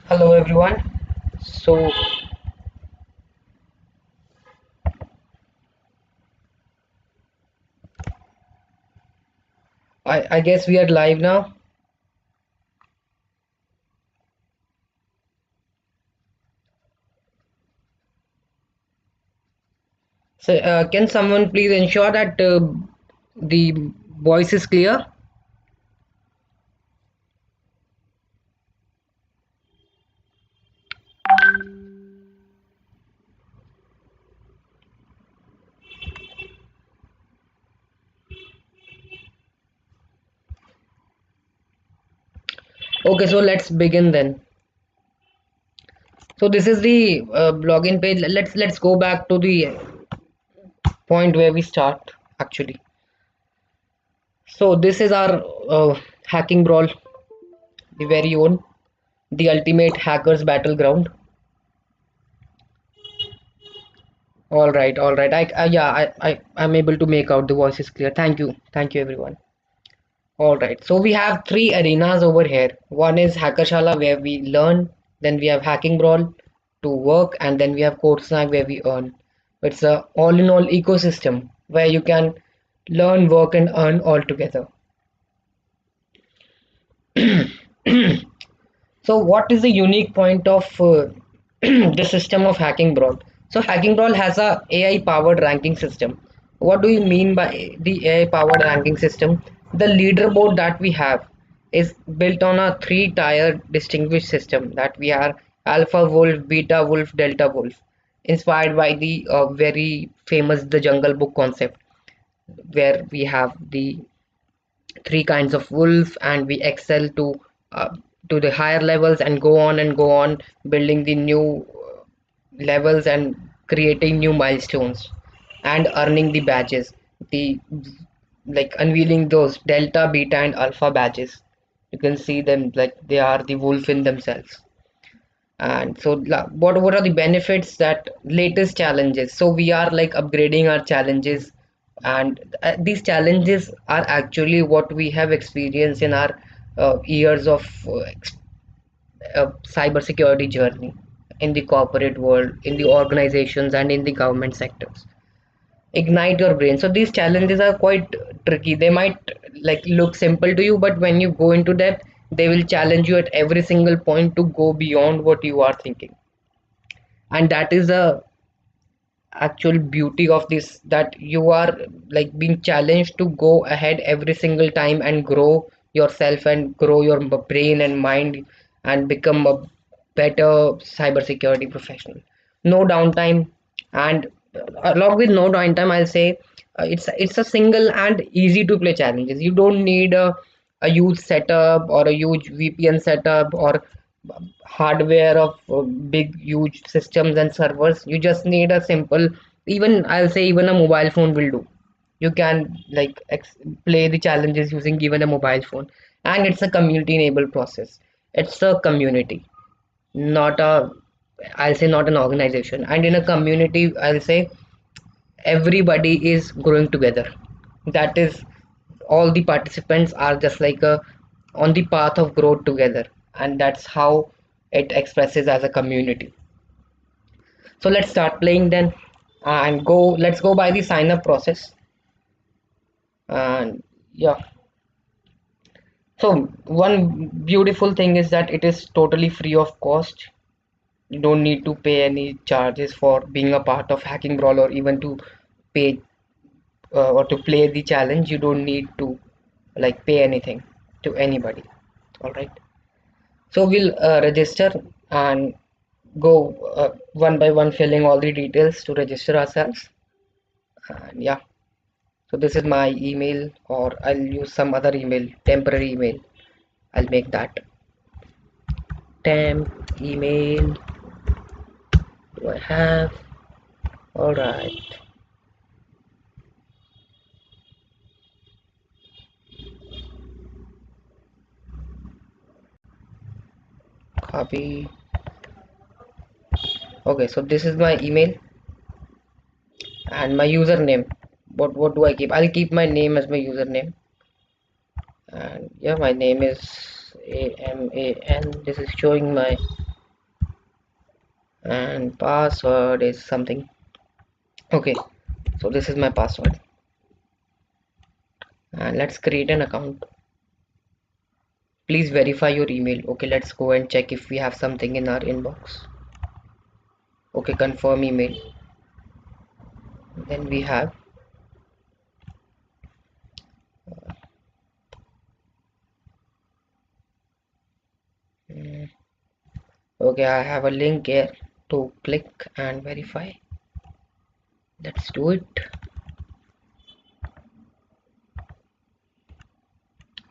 Hello everyone. So I guess we are live now. So can someone please ensure that the voice is clear? Okay, so let's begin then. So this is the login page. Let's go back to the point where we start actually. So this is our hacking brawl, the very own, the ultimate hackers battleground. All right. I'm able to make out the voice is clear. Thank you everyone. All right, so we have three arenas over here. One is Hackershala where we learn, then we have Hacking Brawl to work, and then we have Code Snack where we earn. It's a all-in-all ecosystem where you can learn, work, and earn all together. So, what is the unique point of the system of Hacking Brawl? So, Hacking Brawl has a AI-powered ranking system. What do you mean by the AI-powered ranking system? The leaderboard that we have is built on a three-tier distinguished system that we are Alpha Wolf, Beta Wolf, Delta Wolf, inspired by the very famous The Jungle Book concept, where we have the three kinds of wolf and we excel uh, to the higher levels and go on building the new levels and creating new milestones and earning the badges, the like unveiling those delta beta and alpha badges. You can see them like they are the wolf in themselves. And so what are the benefits? That latest challenges, so we are like upgrading our challenges, and these challenges are actually what we have experienced in our years of cybersecurity journey in the corporate world, in the organizations, and in the government sectors. Ignite your brain. So these challenges are quite tricky. They might like look simple to you, but when you go into depth, they will challenge you at every single point to go beyond what you are thinking. And that is the actual beauty of this, that you are like being challenged to go ahead every single time and grow yourself and grow your brain and mind and become a better cybersecurity professional. No downtime. And along with no downtime, I'll say it's a single and easy to play challenges. You don't need a huge setup or a huge VPN setup or hardware of big huge systems and servers. You just need a simple, even I'll say even a mobile phone will do. You can like play the challenges using even a mobile phone. And it's a community enabled process. It's a community, not a, I'll say not an organization. And in a community, I'll say everybody is growing together. That is, all the participants are just like a on the path of growth together, and that's how it expresses as a community. So let's start playing then, and go let's go by the sign up process. And yeah, so one beautiful thing is that it is totally free of cost. You don't need to pay any charges for being a part of Hacking Brawl, or even to pay or to play the challenge. You don't need to like pay anything to anybody. All right, so we'll register and go one by one, filling all the details to register ourselves. And yeah, so this is my email, or I'll use some other email, temporary email. I'll make that temp email. Do I have? All right, copy. Okay, so this is my email and my username. What do I keep? I'll keep my name as my username. And yeah, my name is AMAN. This is showing my and password is something. Okay, so this is my password, and let's create an account. Please verify your email. Okay, let's go and check if we have something in our inbox. Okay, confirm email. Then we have mm, okay, I have a link here to click and verify. Let's do it.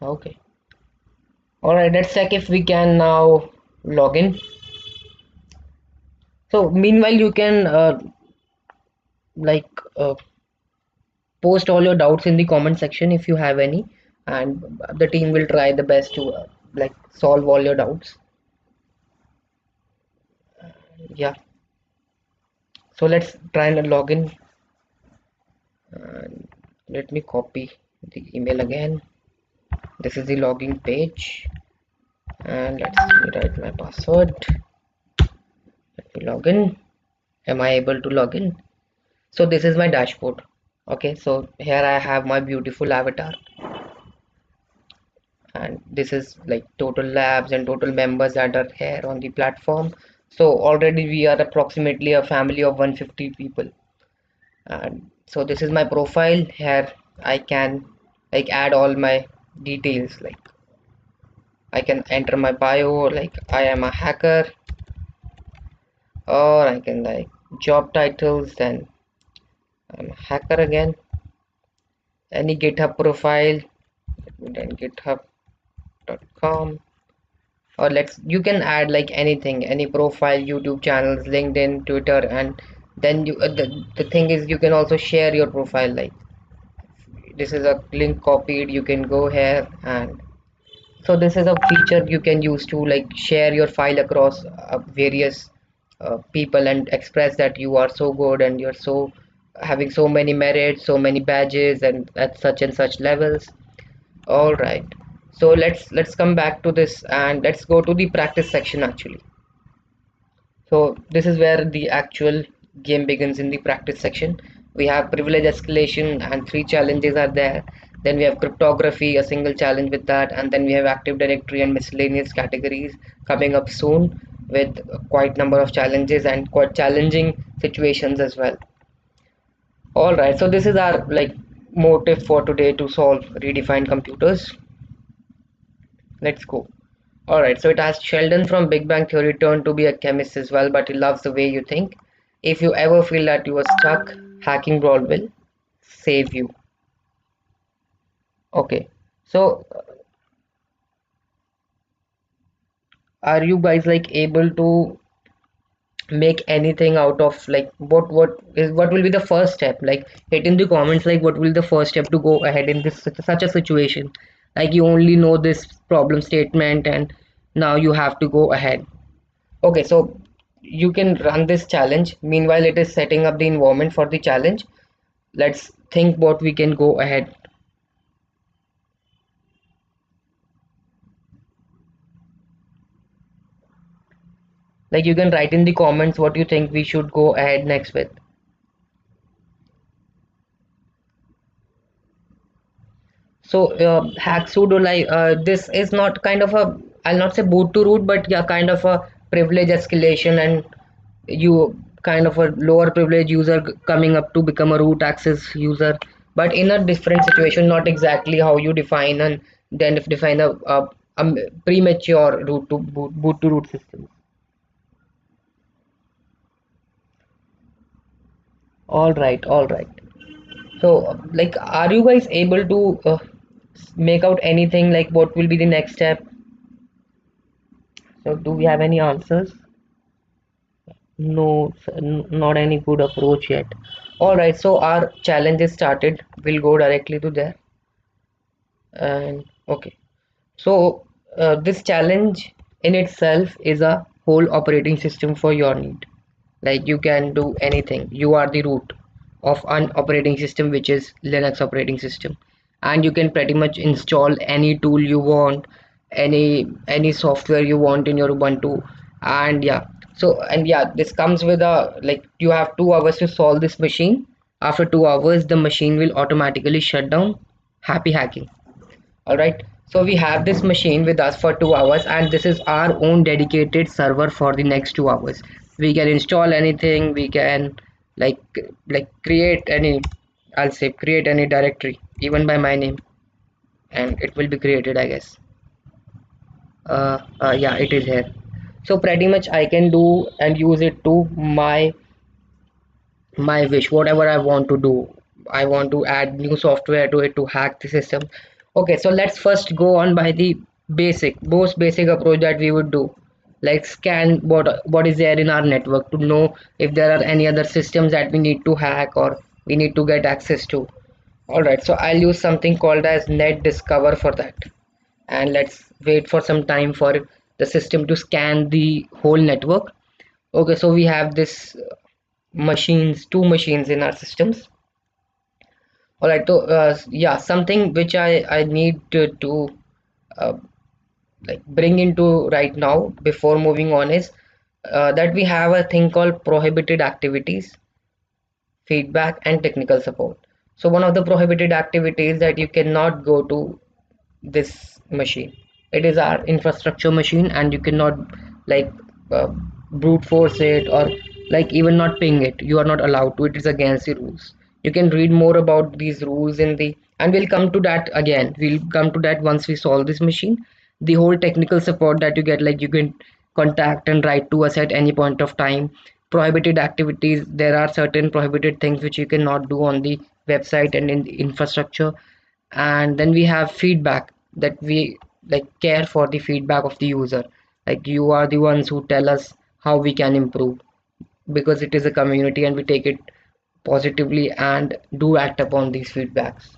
Okay, all right, let's check if we can now log in. So meanwhile you can like post all your doubts in the comment section if you have any, and the team will try the best to like solve all your doubts. Yeah, so let's try and log in, and let me copy the email again. This is the login page, and let's write my password. Let me log in. Am I able to log in? So this is my dashboard. Okay, so here I have my beautiful avatar, and this is like total labs and total members that are here on the platform. So already we are approximately a family of 150 people, and so this is my profile. Here I can like add all my details, like I can enter my bio like I am a hacker, or I can like job titles, then I'm a hacker again, any GitHub profile, then github.com, or let's you can add like anything, any profile, YouTube channels, LinkedIn, Twitter, and then the thing is you can also share your profile. Like this is a link copied, you can go here, and so this is a feature you can use to like share your file across various people and express that you are so good and you're so having so many merits, so many badges, and at such and such levels. All right, so let's come back to this and let's go to the practice section actually. So this is where the actual game begins. In the practice section we have privilege escalation and three challenges are there. Then we have cryptography, a single challenge with that, and then we have active directory and miscellaneous categories coming up soon with quite number of challenges and quite challenging situations as well. All right, so this is our like motive for today, to solve redefined computers. Let's go. All right, so it has Sheldon from Big Bang Theory turned to be a chemist as well, but he loves the way you think. If you ever feel that you are stuck, Hacking Brawl will save you. Okay, so are you guys like able to make anything out of like what will be the first step? Like hit in the comments like what will be the first step to go ahead in this such a situation. Like you only know this problem statement and now you have to go ahead. Okay, so you can run this challenge. Meanwhile, it is setting up the environment for the challenge. Let's think what we can go ahead. Like you can write in the comments what you think we should go ahead next with. So hack sudo like this is not kind of a, I'll not say boot to root, but yeah, kind of a privilege escalation, and you kind of a lower privilege user coming up to become a root access user, but in a different situation, not exactly how you define and then if define a premature root to boot to root system. All right, all right. So like, are you guys able to make out anything like what will be the next step? So do we have any answers? No, not any good approach yet. All right, so our challenge is started. We'll go directly to there. And okay, so this challenge in itself is a whole operating system for your need. Like you can do anything. You are the root of an operating system, which is Linux operating system, and you can pretty much install any tool you want, any software you want in your Ubuntu, and yeah. So, and yeah, this comes with a, like, you have 2 hours to solve this machine. After 2 hours, the machine will automatically shut down. Happy hacking. All right. So we have this machine with us for 2 hours, and this is our own dedicated server for the next 2 hours. We can install anything. We can like create any, I'll say create any directory, even by my name, and it will be created, I guess. Yeah, it is here. So pretty much I can do and use it to my wish, whatever I want to do. I want to add new software to it to hack the system. Okay, so let's first go on by the most basic approach that we would do. Like scan what is there in our network to know if there are any other systems that we need to hack or we need to get access to. All right, so I'll use something called as net discover for that, and let's wait for some time for the system to scan the whole network. Okay, so we have this machines, two machines in our systems. All right, so yeah, something which I need to uh, like bring into right now before moving on is that we have a thing called prohibited activities, feedback, and technical support. So one of the prohibited activities that you cannot go to this machine. It is our infrastructure machine, and you cannot like uh, brute force it or like even not ping it. You are not allowed to. It is against the rules. You can read more about these rules in the, and we'll come to that again. We'll come to that once we solve this machine. The whole technical support that you get, like you can contact and write to us at any point of time. Prohibited activities, there are certain prohibited things which you cannot do on the website and in the infrastructure. And then we have feedback, that we like care for the feedback of the user. Like you are the ones who tell us how we can improve, because it is a community and we take it positively and do act upon these feedbacks.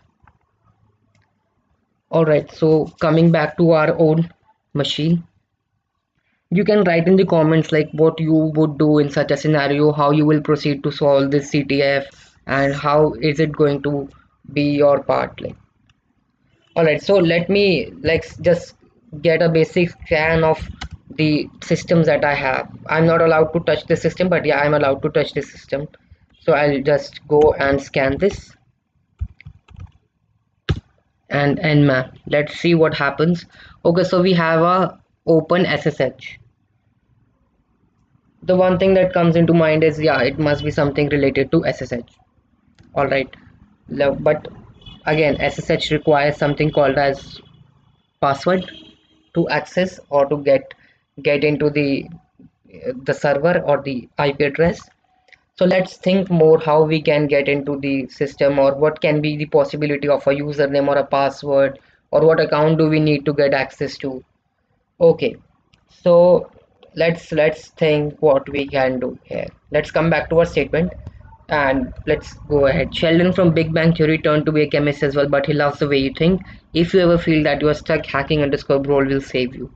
All right, so coming back to our own machine, you can write in the comments like what you would do in such a scenario, how you will proceed to solve this CTF, and how is it going to be your part. Like, all right, so let me like just get a basic scan of the systems that I have. I'm not allowed to touch the system, but yeah, I'm allowed to touch the system. So I'll just go and scan this and nmap. Let's see what happens. Okay, so we have a open SSH. The one thing that comes into mind is, yeah, it must be something related to SSH. All right, but again, SSH requires something called as password to access or to get into the server or the IP address. So let's think more how we can get into the system, or what can be the possibility of a username or a password, or what account do we need to get access to. Okay, so let's think what we can do here. Let's come back to our statement and let's go ahead. Sheldon from Big Bang Theory turned to be a chemist as well, but he loves the way you think. If you ever feel that you are stuck, hacking underscore brawl will save you.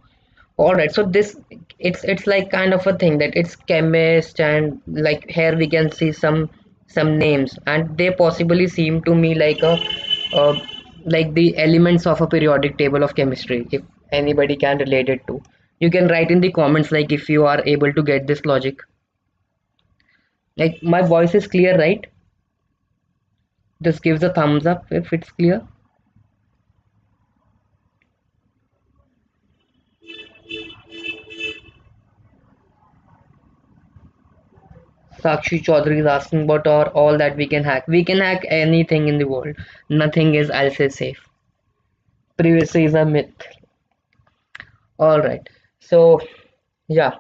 All right, so this, it's like kind of a thing that it's chemist, and like here we can see some names, and they possibly seem to me uh, like the elements of a periodic table of chemistry. If anybody can relate it to, you can write in the comments like if you are able to get this logic. Like my voice is clear, right? Just gives a thumbs up if it's clear. Sakshi Chaudhary is asking about all that we can hack. We can hack anything in the world. Nothing is, I'll say, safe. Privacy is a myth. All right. So, yeah.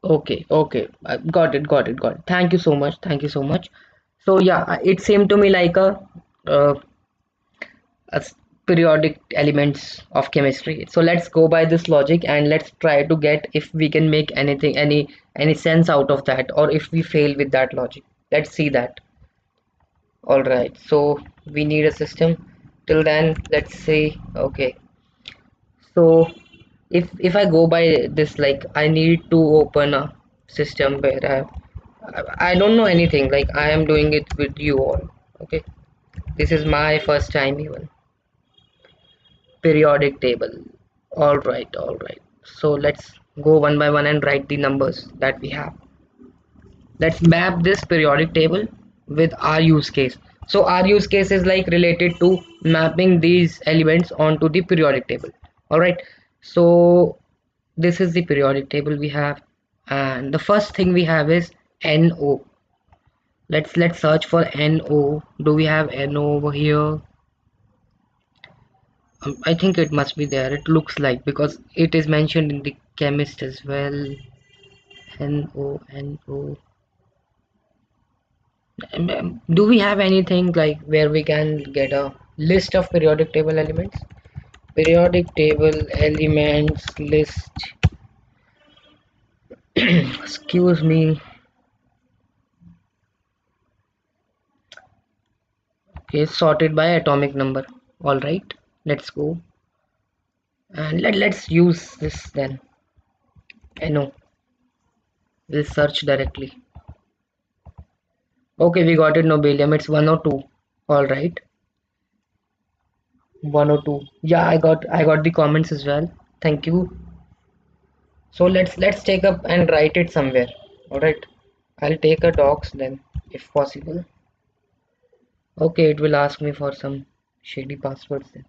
Okay. Okay. Got it. Got it. Got it. Thank you so much. Thank you so much. So, yeah, it seemed to me like uh, periodic elements of chemistry. So let's go by this logic and let's try to get if we can make anything, any sense out of that, or if we fail with that logic. Let's see that. All right, so we need a system. Till then, let's see. Okay, so if I go by this, like I need to open a system where I don't know anything. Like I am doing it with you all. Okay, this is my first time even. Periodic table. All right, all right. So let's go one by one and write the numbers that we have. Let's map this periodic table with our use case. So our use case is like related to mapping these elements onto the periodic table. All right, so this is the periodic table we have, and the first thing we have is no. Let's search for no. Do we have no over here? I think it must be there. It looks like, because it is mentioned in the chemist as well. No. Do we have anything like where we can get a list of periodic table elements? Periodic table elements list. Excuse me. Okay, sorted by atomic number. All right, let's go and let's use this then. I know we'll search directly. Okay, we got it. Nobelium. It's 102. All right, 102. Yeah, I got the comments as well. Thank you. So let's take up and write it somewhere. All right, I'll take a docs then if possible. Okay, it will ask me for some shady passwords then.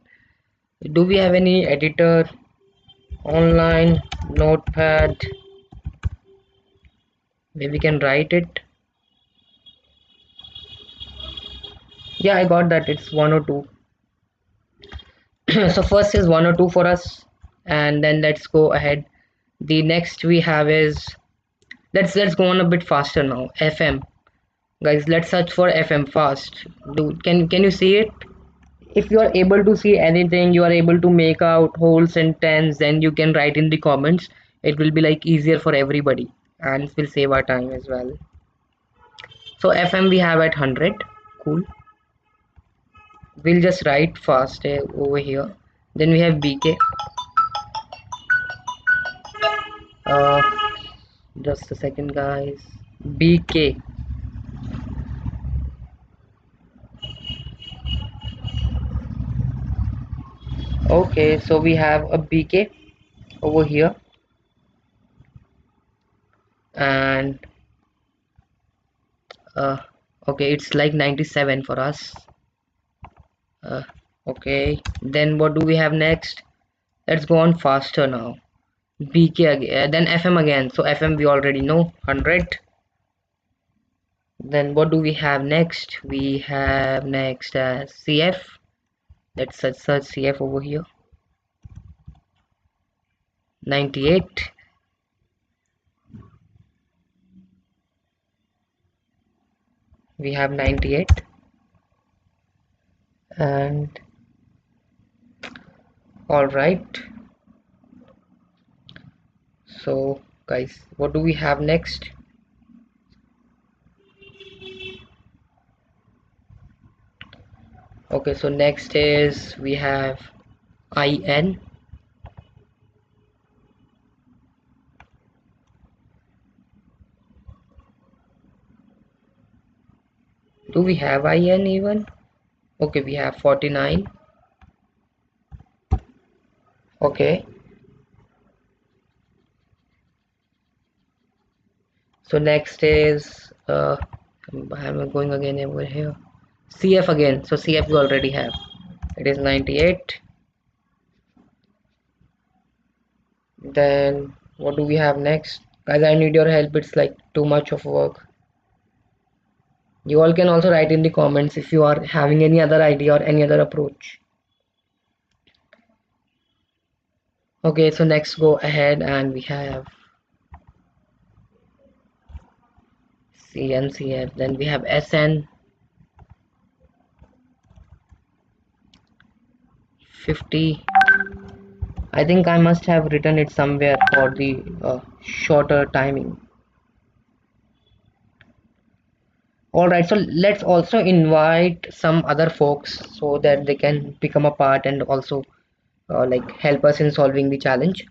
Do we have any editor, online, notepad? Maybe we can write it. Yeah, I got that. It's 102. So first is 102 for us, and then let's go ahead. The next we have is, let's go on a bit faster now. FM. Guys, let's search for FM fast. Can you see it? If you are able to see anything, you are able to make out whole sentence, then you can write in the comments. It will be like easier for everybody, and it will save our time as well. So FM we have at 100. Cool. We'll just write fast over here. Then we have BK. uh, just a second guys. BK. Okay, so we have a BK over here, and uh, okay, it's like 97 for us. uh, okay, then what do we have next? Let's go on faster now. BK again, then FM again. So FM we already know, 100. Then what do we have next? We have next CF. Let's search CF over here. 98. We have 98. And all right, so guys, what do we have next? Okay, so next is we have IN. Do we have IN even? Okay, we have 49. Okay, so next is I'm going again over here. CF again. So CF we already have. It is 98. Then what do we have next? Guys, I need your help. It's like too much of work. You all can also write in the comments if you are having any other idea or any other approach. Okay, so next go ahead and we have CNCF. Then we have SN 50. I think I must have written it somewhere for the shorter timing. Alright, so let's also invite some other folks so that they can become a part and also like help us in solving the challenge.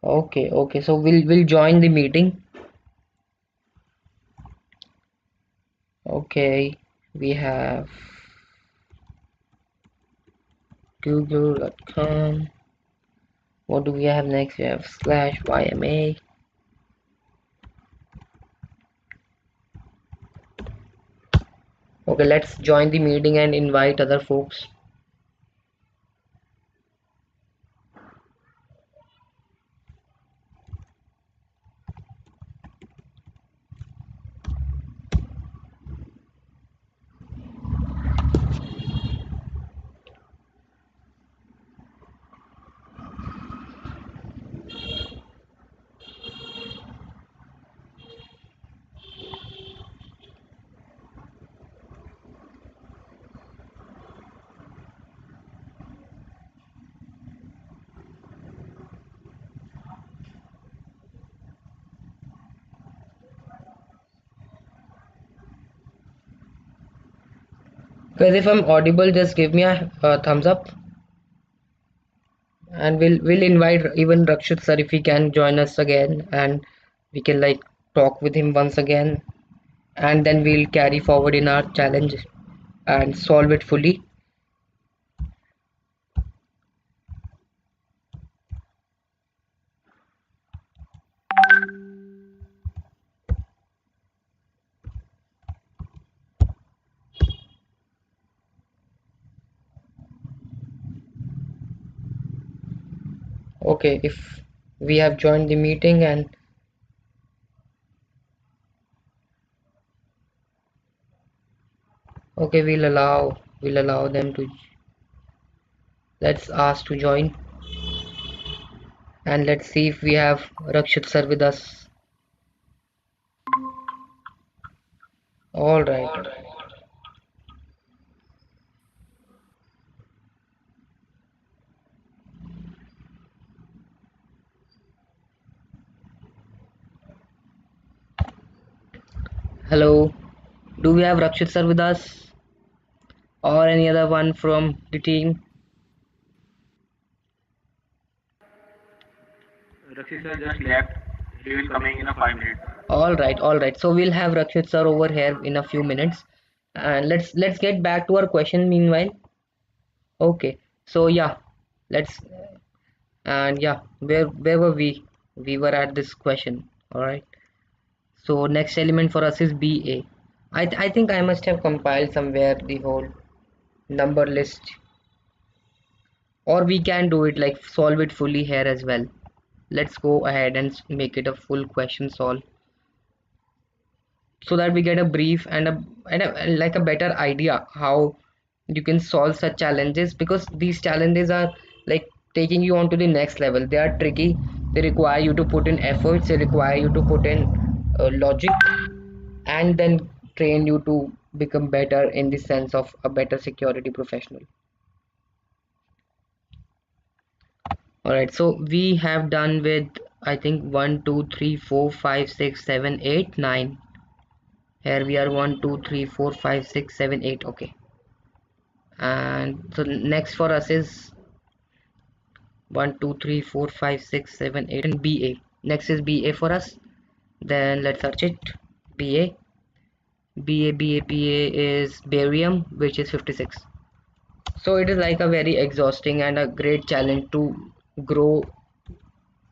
Okay, so we'll join the meeting. Okay, we have google.com. What do we have next? We have /yma. Okay, let's join the meeting and invite other folks. Guys, if I'm audible, just give me a thumbs up, and we'll invite even Rakshit sir if he can join us again, and we can like talk with him once again, and then we'll carry forward in our challenge and solve it fully. Okay, if we have joined the meeting, and okay, we'll allow them to. Let's ask to join, and let's see if we have Rakshit sir with us. All right. Hello. Do we have Rakshit sir with us, or any other one from the team? Rakshi sir just left. He will coming in a 5 minutes. All right, all right. So we'll have Rakshit sir over here in a few minutes, and let's get back to our question meanwhile. Okay. So yeah, let's and yeah, where were we? We were at this question. All right. So next element for us is BA. I think I must have compiled somewhere the whole number list, or we can do it like solve it fully here as well. Let's go ahead and make it a full question solve, so that we get a brief and like a better idea how you can solve such challenges, because these challenges are like taking you on to the next level. They are tricky, they require you to put in efforts, they require you to put in logic, and then train you to become better in the sense of a better security professional. All right, so we have done with, I think, 1 2 3 4 5 6 7 8 9. Here we are, 1 2 3 4 5 6 7 8. Okay, and so next for us is 1 2 3 4 5 6 7 8, and BA. Next is BA for us. Then let's search it. BA, BA is barium, which is 56. So it is like a very exhausting and a great challenge to grow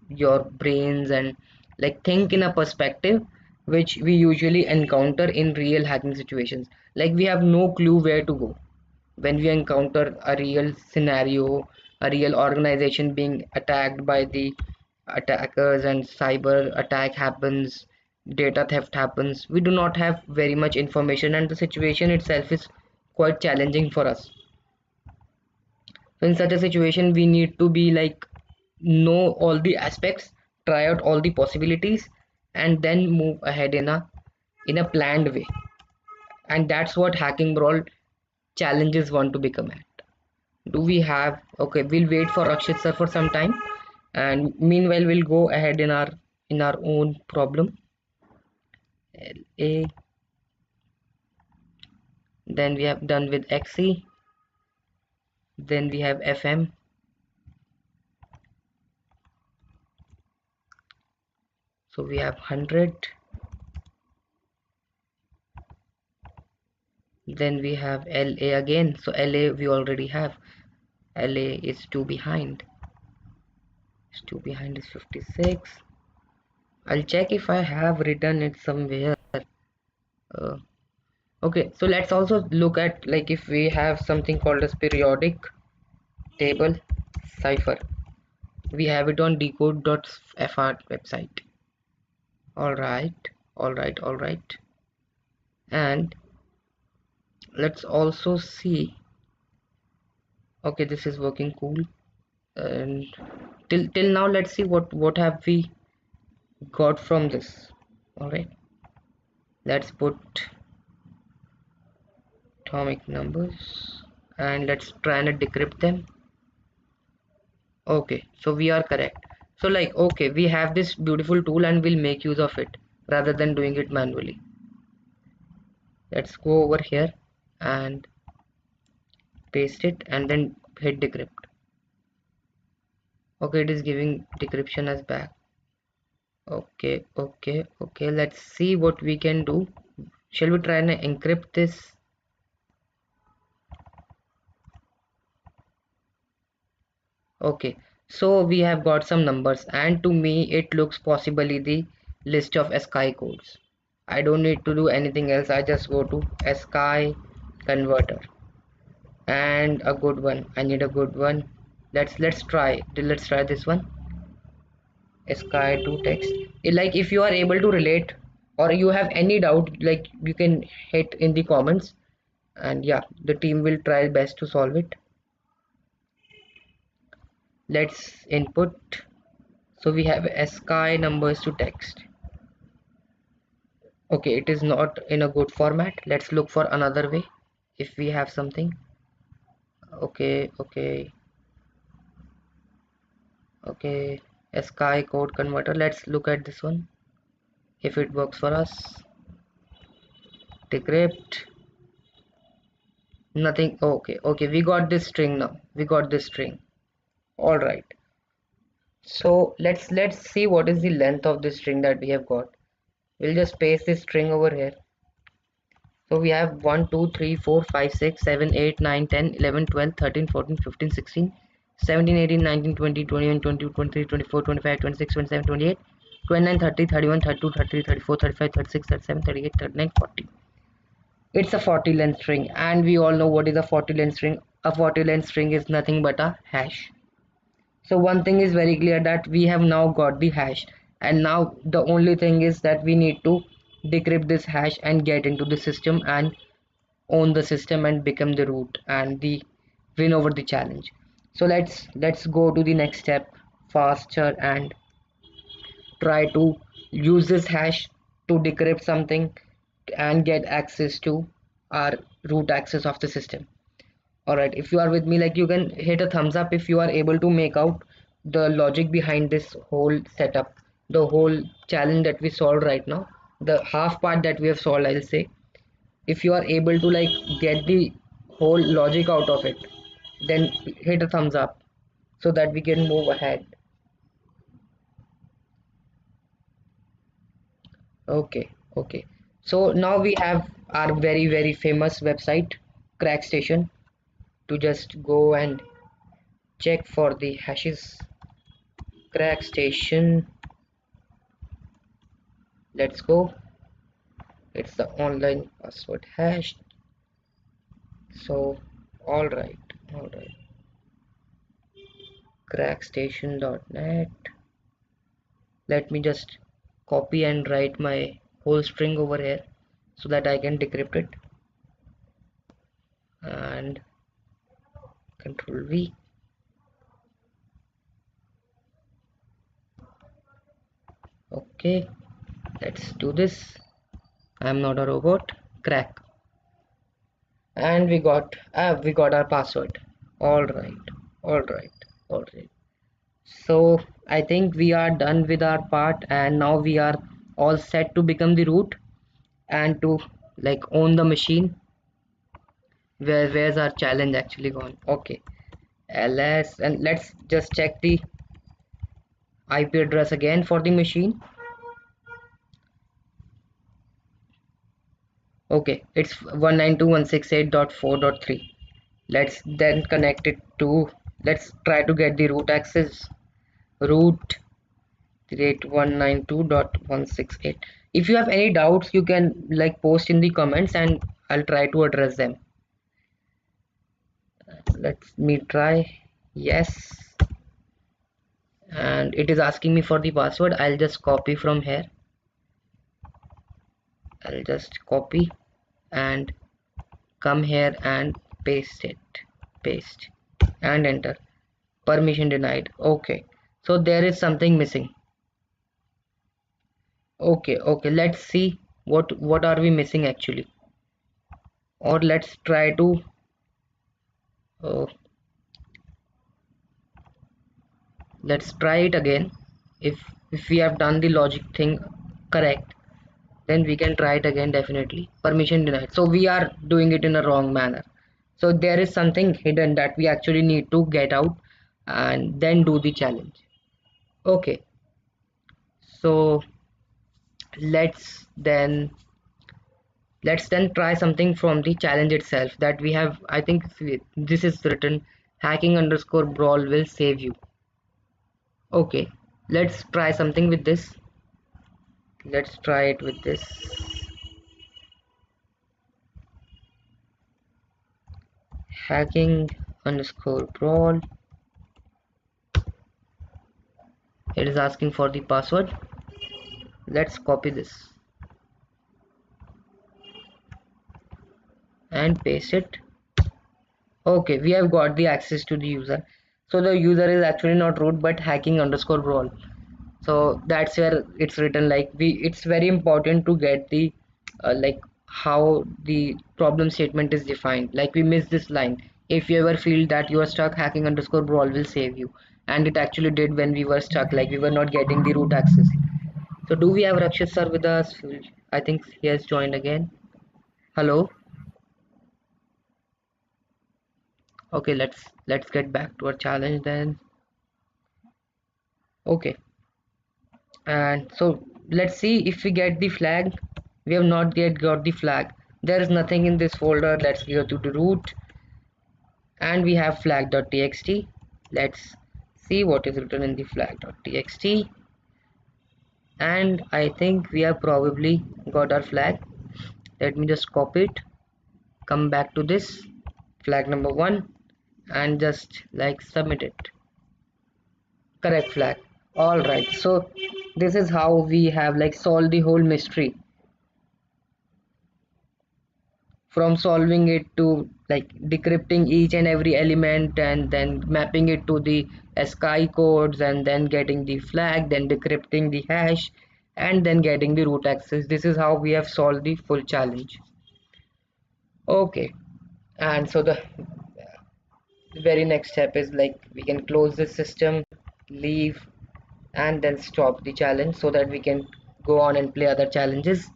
your brains and like think in a perspective which we usually encounter in real hacking situations. Like we have no clue where to go when we encounter a real scenario, a real organization being attacked by the attackers, and cyber attack happens, data theft happens. We do not have very much information, and the situation itself is quite challenging for us. So in such a situation, we need to be like know all the aspects, try out all the possibilities, and then move ahead in a planned way. And that's what hacking brawl challenges want to become at. Do we have? Okay, we'll wait for Rakshit sir for some time, and meanwhile we'll go ahead in our own problem. LA. Then we have done with XE. Then we have FM. So we have 100. Then we have LA again. So LA we already have. LA is 2 behind. 2 behind is 56. I'll check if I have written it somewhere. Uh, okay, so let's also look at like if we have something called as periodic table cipher. We have it on decode.fr website. All right. And let's also see. Okay, this is working cool. And till now, let's see what have we got from this. All right, let's put atomic numbers and let's try and decrypt them. Okay, so we are correct. So like, okay, we have this beautiful tool and we'll make use of it rather than doing it manually. Let's go over here and paste it and then hit decrypt. Okay, it is giving decryption as back. Okay, let's see what we can do. Shall we try and encrypt this? Okay, so we have got some numbers and to me it looks possibly the list of ASCII codes. I don't need to do anything else. I just go to ASCII converter and a good one. I need a good one. Let's try this one. ASCII to text. Like if you are able to relate or you have any doubt, like you can hit in the comments and yeah, the team will try best to solve it. Let's input. So we have ASCII numbers to text. Okay, it is not in a good format. Let's look for another way if we have something. Okay, ASCII code converter. Let's look at this one if it works for us. Decrypt. Nothing. Okay, we got this string now. We got this string. All right. So let's see what is the length of this string that we have got. We'll just paste this string over here. So we have 1 2 3 4 5 6 7 8 9 10 11 12 13 14 15 16 17 18 19 20 21 22 23 24 25 26 27 28 29 30 31 32 33 34 35 36 37 38 39 40. It's a 40 length string and we all know what is a 40 length string. A 40 length string is nothing but a hash. So one thing is very clear that we have now got the hash and now the only thing is that we need to decrypt this hash and get into the system and own the system and become the root and the win over the challenge. So let's go to the next step faster and try to use this hash to decrypt something and get access to our root access of the system. Alright, if you are with me, like you can hit a thumbs up if you are able to make out the logic behind this whole setup, the whole challenge that we solved right now, the half part that we have solved, I'll say. If you are able to like get the whole logic out of it, then hit a thumbs up so that we can move ahead. Okay, so now we have our very famous website crack station to just go and check for the hashes. Crack station, let's go. It's the online password hash. So all right, crackstation.net. Let me just copy and write my whole string over here so that I can decrypt it and control V. Okay, let's do this. I'm not a robot. Crack. And we got our password. All right. So I think we are done with our part and now we are all set to become the root and to like own the machine. Where's our challenge actually gone? Okay, ls, and let's just check the IP address again for the machine. Okay, it's 192.168.4.3. Let's then connect it to let's try to get the root access. Root 38192.168. If you have any doubts, you can like post in the comments and I'll try to address them. Let me try. Yes, and it is asking me for the password. I'll just copy from here. I'll just copy and come here and paste it. Paste and enter. Permission denied. Okay, so there is something missing. Okay, let's see what are we missing actually, or let's try to uh, let's try it again. If we have done the logic thing correct, then we can try it again. Definitely permission denied, so we are doing it in a wrong manner. So there is something hidden that we actually need to get out and then do the challenge. Okay, so let's then try something from the challenge itself that we have. I think this is written hacking_brawl will save you. Okay, let's try something with this. Let's try it with this. Hacking_brawl. It is asking for the password. Let's copy this and paste it. Okay, we have got the access to the user. So the user is actually not root but hacking_brawl. So that's where it's written like it's very important to get the like how the problem statement is defined. Like we missed this line. If you ever feel that you are stuck, hacking_brawl will save you. And it actually did when we were stuck, like we were not getting the root access. So do we have Rakshit sir with us? I think he has joined again. Hello. Okay, let's get back to our challenge then. Okay, and so let's see if we get the flag. We have not yet got the flag. There is nothing in this folder. Let's go to the root and we have flag.txt. Let's see what is written in the flag.txt, and I think we have probably got our flag. Let me just copy it, come back to this flag number 1 and just like submit it. Correct flag. All right, so this is how we have like solved the whole mystery, from solving it to like decrypting each and every element and then mapping it to the ASCII codes and then getting the flag, then decrypting the hash and then getting the root access. This is how we have solved the full challenge. Okay, and so the very next step is like we can close this system, leave and then stop the challenge so that we can go on and play other challenges.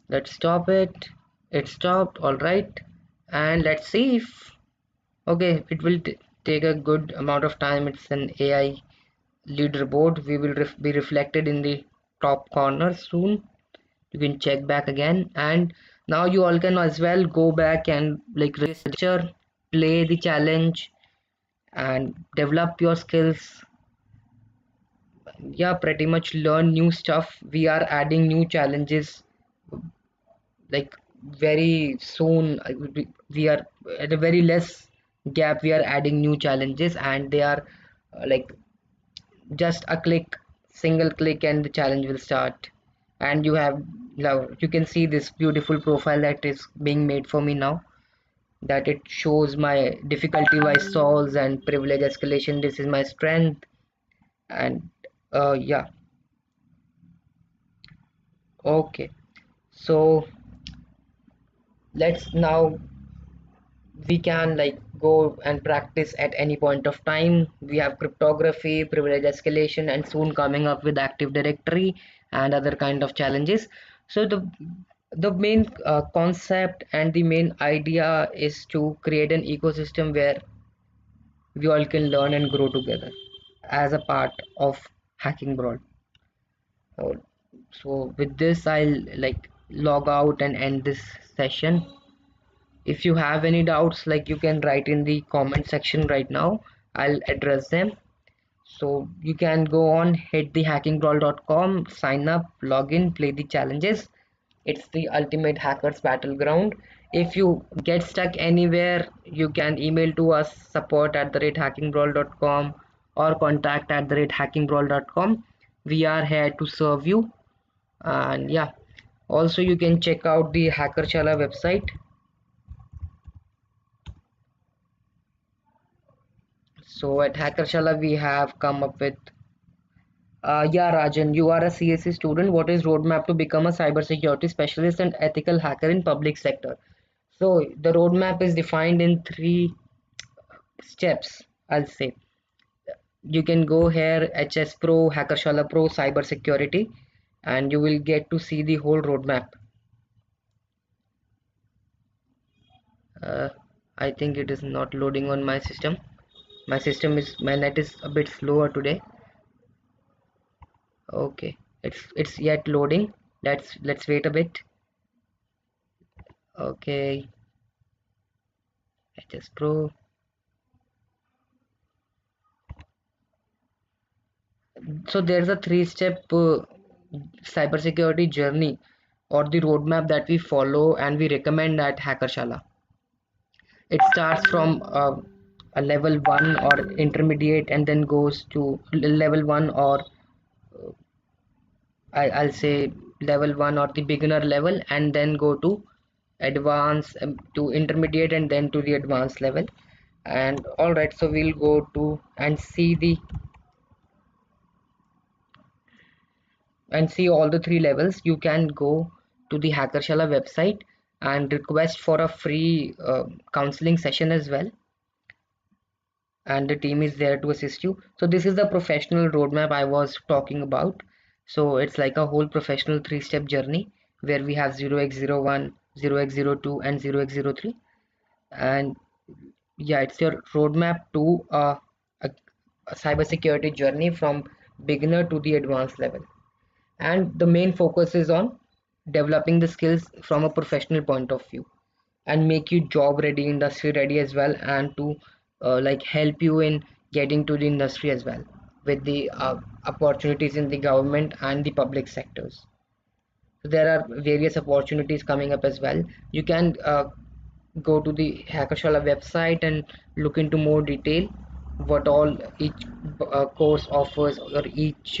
Let's stop it. It stopped. All right, and let's see if okay, it will take a good amount of time. It's an AI leaderboard. We will be reflected in the top corner soon. You can check back again, and now you all can as well go back and like register, play the challenge and develop your skills. Yeah, pretty much learn new stuff. We are adding new challenges like very soon. We are at a very less gap, we are adding new challenges and they are like just a click, single click and the challenge will start. And you have now you can see this beautiful profile that is being made for me now, that it shows my difficulty wise solves and privilege escalation. This is my strength. And yeah, okay, so let's now we can like go and practice at any point of time. We have cryptography, privilege escalation and soon coming up with active directory and other kind of challenges. So the main concept and the main idea is to create an ecosystem where we all can learn and grow together as a part of Hacking Brawl. Uh, so with this I'll like log out and end this session. If you have any doubts, like, you can write in the comment section right now. I'll address them. So you can go on, hit the hackingbrawl.com, sign up, log in, play the challenges. It's the ultimate hackers battleground. If you get stuck anywhere, you can email to us, support@hackingbrawl.com, or contact@hackingbrawl.com. We are here to serve you. And yeah, also you can check out the Hackershala website. So at Hackershala we have come up with yeah, Rajan, you are a CSE student. What is roadmap to become a cybersecurity specialist and ethical hacker in public sector? So the roadmap is defined in 3 steps, I'll say. You can go here, HS Pro, Hackershala Pro, cybersecurity, and you will get to see the whole roadmap. Uh, I think it is not loading on my system. My net is a bit slower today. Okay, it's yet loading. Let's wait a bit. Okay, HS Pro. So there's a 3 step cybersecurity journey or the roadmap that we follow and we recommend at Hackershala. It starts from a level 1 or intermediate and then goes to level 1, or I'll say level 1 or the beginner level, and then go to advanced, to intermediate, and then to the advanced level. And all right, so we'll go to and see all the 3 levels. You can go to the Hackershala website and request for a free counseling session as well, and the team is there to assist you. So this is the professional roadmap I was talking about. So it's like a whole professional 3 step journey where we have 0x01, 0x02, and 0x03. And yeah, it's your roadmap to a cybersecurity journey from beginner to the advanced level. And the main focus is on developing the skills from a professional point of view and make you job ready, industry ready as well, and to like help you in getting to the industry as well with the opportunities in the government and the public sectors. So there are various opportunities coming up as well. You can go to the Hackershala website and look into more detail what all each course offers, or each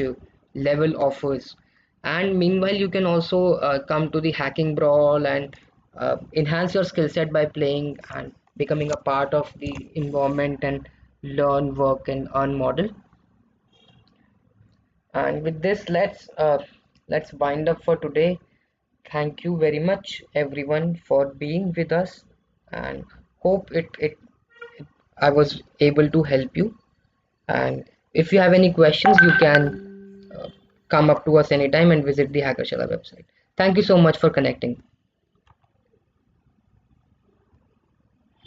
level offers. And meanwhile, you can also come to the Hacking Brawl and enhance your skill set by playing and becoming a part of the environment and learn, work, and earn model. And with this, let's wind up for today. Thank you very much, everyone, for being with us, and hope I was able to help you. And if you have any questions, you can come up to us anytime and visit the Hackershala website. Thank you so much for connecting.